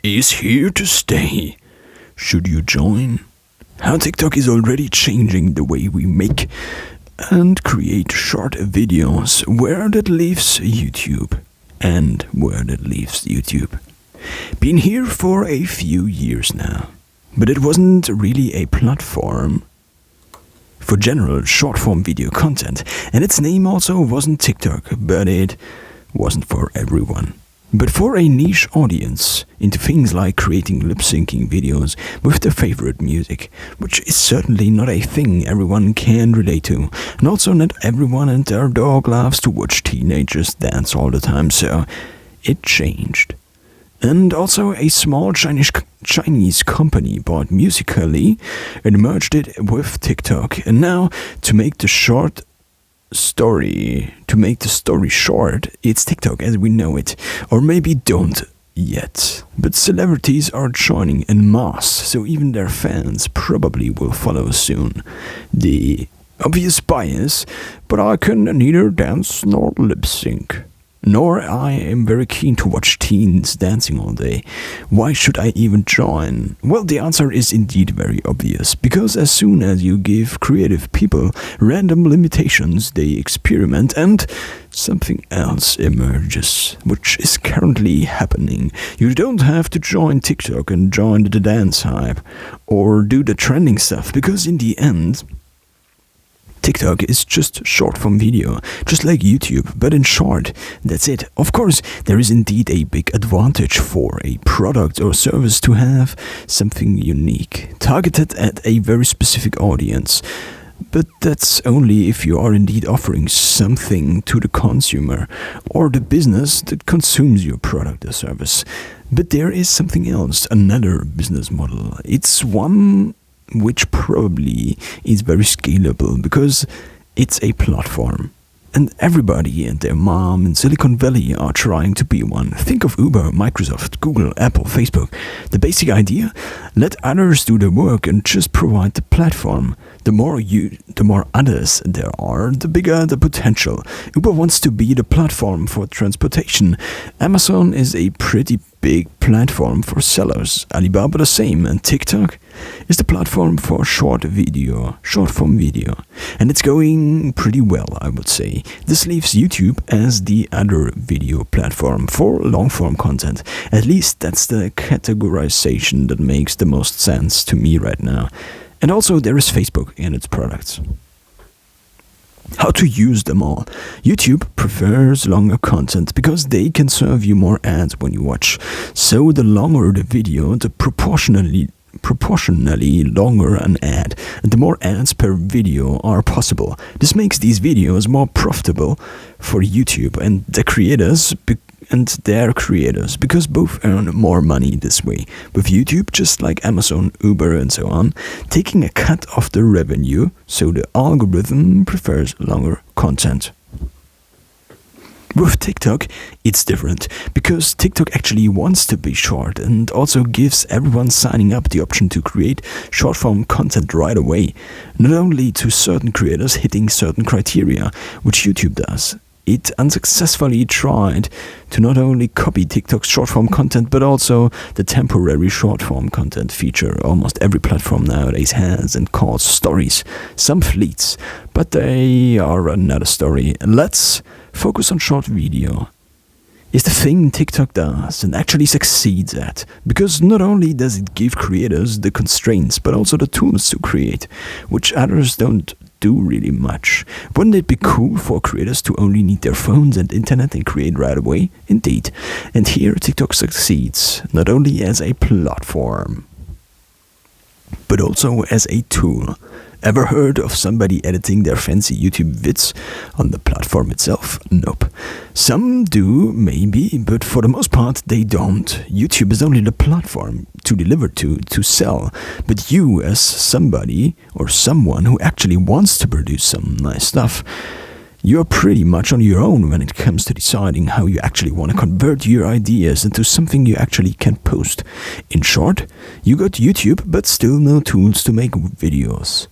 is here to stay. Should you join? How TikTok is already changing the way we make and create short videos, where that leaves YouTube. And where that leaves YouTube. Been here for a few years now, but it wasn't really a platform for general short-form video content, and its name also wasn't TikTok, but it wasn't for everyone. But for a niche audience into things like creating lip-syncing videos with their favorite music, which is certainly not a thing everyone can relate to, and also not everyone and their dog loves to watch teenagers dance all the time, so it changed. And also a small Chinese company bought Musical.ly and merged it with TikTok. And now, to make the story short, it's TikTok as we know it. Or maybe don't yet. But celebrities are joining en masse, so even their fans probably will follow soon. The obvious bias, but I can neither dance nor lip sync. Nor I am very keen to watch teens dancing all day. Why should I even join? Well, the answer is indeed very obvious, because as soon as you give creative people random limitations, they experiment and something else emerges, which is currently happening. You don't have to join TikTok and join the dance hype, or do the trending stuff, because in the end, TikTok is just short-form video, just like YouTube, but in short, that's it. Of course, there is indeed a big advantage for a product or service to have something unique, targeted at a very specific audience. But that's only if you are indeed offering something to the consumer or the business that consumes your product or service. But there is something else, another business model. It's one which probably is very scalable because it's a platform. And everybody and their mom in Silicon Valley are trying to be one. Think of Uber, Microsoft, Google, Apple, Facebook. The basic idea? Let others do the work and just provide the platform. The more others there are, the bigger the potential. Uber wants to be the platform for transportation. Amazon is a pretty big platform for sellers. Alibaba the same, and TikTok is the platform for short-form video. And it's going pretty well, I would say. This leaves YouTube as the other video platform for long-form content. At least that's the categorization that makes the most sense to me right now. And also there is Facebook and its products. How to use them all. YouTube prefers longer content because they can serve you more ads when you watch. So the longer the video, the proportionally longer an ad, and the more ads per video are possible. This makes these videos more profitable for YouTube and their creators because both earn more money this way, with YouTube, just like Amazon, Uber and so on, taking a cut of the revenue, so the algorithm prefers longer content. With TikTok, it's different, because TikTok actually wants to be short and also gives everyone signing up the option to create short-form content right away, not only to certain creators hitting certain criteria, which YouTube does. It unsuccessfully tried to not only copy TikTok's short-form content, but also the temporary short-form content feature almost every platform nowadays has and calls stories. Some fleets, but they are another story. Let's focus on short video. Is the thing TikTok does and actually succeeds at, because not only does it give creators the constraints, but also the tools to create, which others don't do really much. Wouldn't it be cool for creators to only need their phones and internet and create right away? Indeed. And here TikTok succeeds, not only as a platform, but also as a tool. Ever heard of somebody editing their fancy YouTube vids on the platform itself? Nope. Some do, maybe, but for the most part they don't. YouTube is only the platform to deliver to sell. But you, as somebody or someone who actually wants to produce some nice stuff, you're pretty much on your own when it comes to deciding how you actually want to convert your ideas into something you actually can post. In short, you got YouTube, but still no tools to make videos.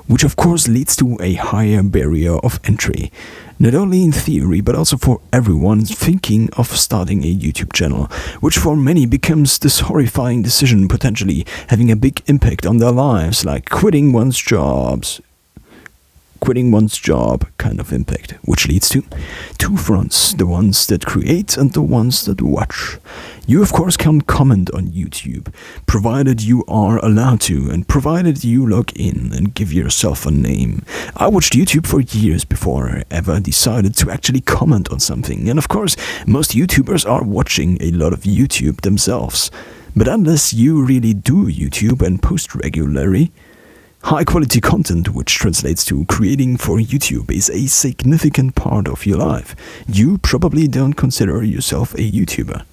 which of course leads to a higher barrier of entry, not only in theory but also for everyone thinking of starting a YouTube channel, which for many becomes this horrifying decision, potentially having a big impact on their lives, like quitting one's job kind of impact, which leads to two fronts, the ones that create and the ones that watch. You of course can comment on YouTube, provided you are allowed to and provided you log in and give yourself a name. I watched YouTube for years before I ever decided to actually comment on something, and of course most YouTubers are watching a lot of YouTube themselves. But unless you really do YouTube and post regularly, high quality content, which translates to creating for YouTube, is a significant part of your life. You probably don't consider yourself a YouTuber.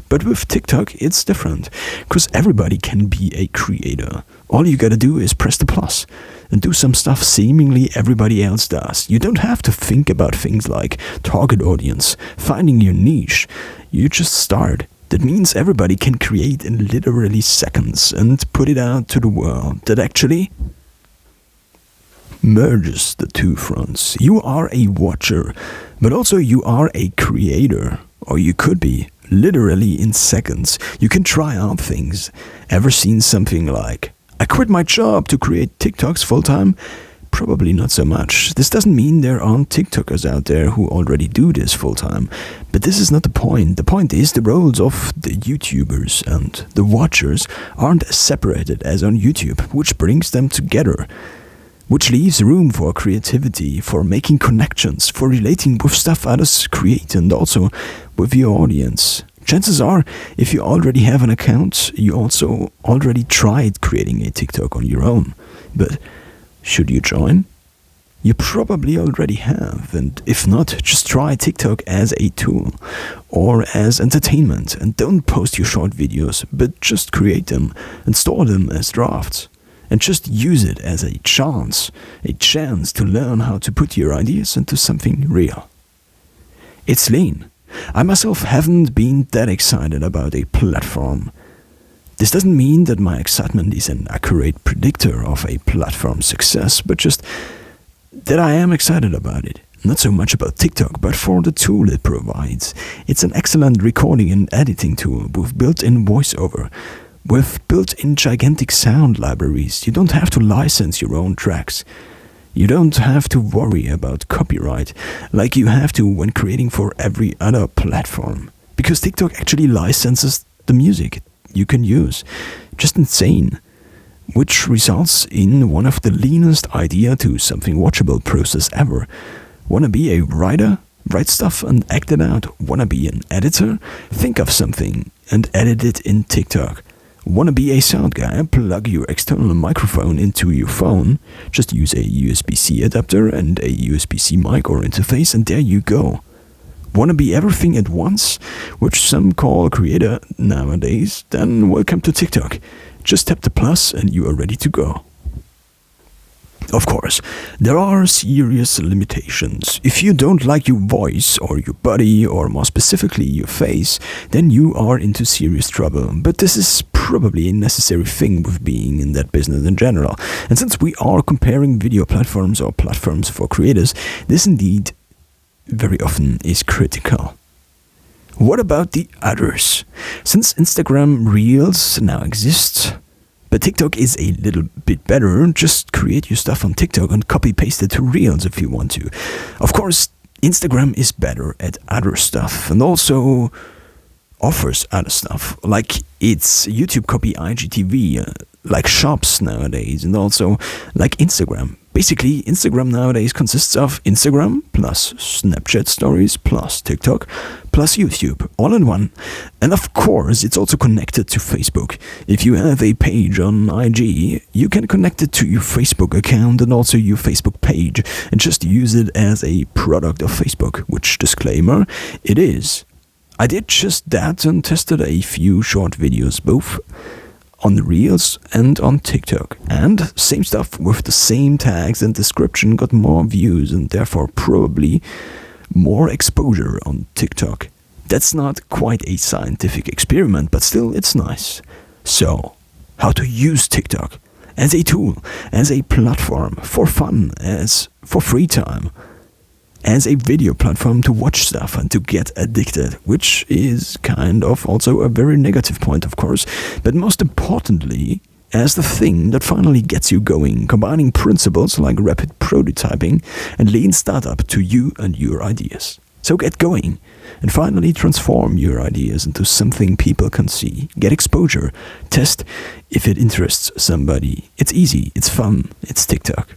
But with TikTok, it's different, because everybody can be a creator. All you gotta do is press the plus and do some stuff seemingly everybody else does. You don't have to think about things like target audience, finding your niche. You just start. That means everybody can create in literally seconds and put it out to the world. That actually merges the two fronts. You are a watcher, but also you are a creator, or you could be. Literally in seconds, you can try out things. Ever seen something like, I quit my job to create TikToks full-time? Probably not so much. This doesn't mean there aren't TikTokers out there who already do this full-time. But this is not the point. The point is the roles of the YouTubers and the watchers aren't as separated as on YouTube, which brings them together. Which leaves room for creativity, for making connections, for relating with stuff others create, and also with your audience. Chances are, if you already have an account, you also already tried creating a TikTok on your own. But should you join? You probably already have, and if not, just try TikTok as a tool or as entertainment, and don't post your short videos, but just create them and store them as drafts. And just use it as a chance to learn how to put your ideas into something real. It's lean. I myself haven't been that excited about a platform. This doesn't mean that my excitement is an accurate predictor of a platform's success, but just that I am excited about it. Not so much about TikTok, but for the tool it provides. It's an excellent recording and editing tool with built-in voiceover. With built-in gigantic sound libraries, you don't have to license your own tracks. You don't have to worry about copyright like you have to when creating for every other platform. Because TikTok actually licenses the music you can use. Just insane. Which results in one of the leanest idea to something watchable process ever. Wanna be a writer? Write stuff and act it out. Wanna be an editor? Think of something and edit it in TikTok. Wanna be a sound guy? Plug your external microphone into your phone. Just use a USB-C adapter and a USB-C mic or interface, and there you go. Wanna be everything at once, which some call creator nowadays? Then welcome to TikTok. Just tap the plus and you are ready to go. Of course, there are serious limitations. If you don't like your voice or your body or more specifically your face, then you are into serious trouble. But this is probably a necessary thing with being in that business in general. And since we are comparing video platforms or platforms for creators, this indeed very often is critical. What about the others? Since Instagram Reels now exists, but TikTok is a little bit better, just create your stuff on TikTok and copy-paste it to Reels if you want to. Of course, Instagram is better at other stuff and also offers other stuff, like its YouTube copy IGTV, like shops nowadays, and also like Instagram. Basically, Instagram nowadays consists of Instagram plus Snapchat stories plus TikTok plus YouTube, all in one. And of course, it's also connected to Facebook. If you have a page on IG, you can connect it to your Facebook account and also your Facebook page and just use it as a product of Facebook, which, disclaimer, it is. I did just that and tested a few short videos, both on the Reels and on TikTok. And same stuff with the same tags and description got more views and therefore probably more exposure on TikTok. That's not quite a scientific experiment, but still it's nice. So, how to use TikTok? as a tool, as a platform for fun, as for free time, as a video platform to watch stuff and to get addicted, which is kind of also a very negative point, of course, but most importantly, as the thing that finally gets you going, combining principles like rapid prototyping and lean startup to you and your ideas. So get going and finally transform your ideas into something people can see. Get exposure, test if it interests somebody. It's easy, it's fun, it's TikTok.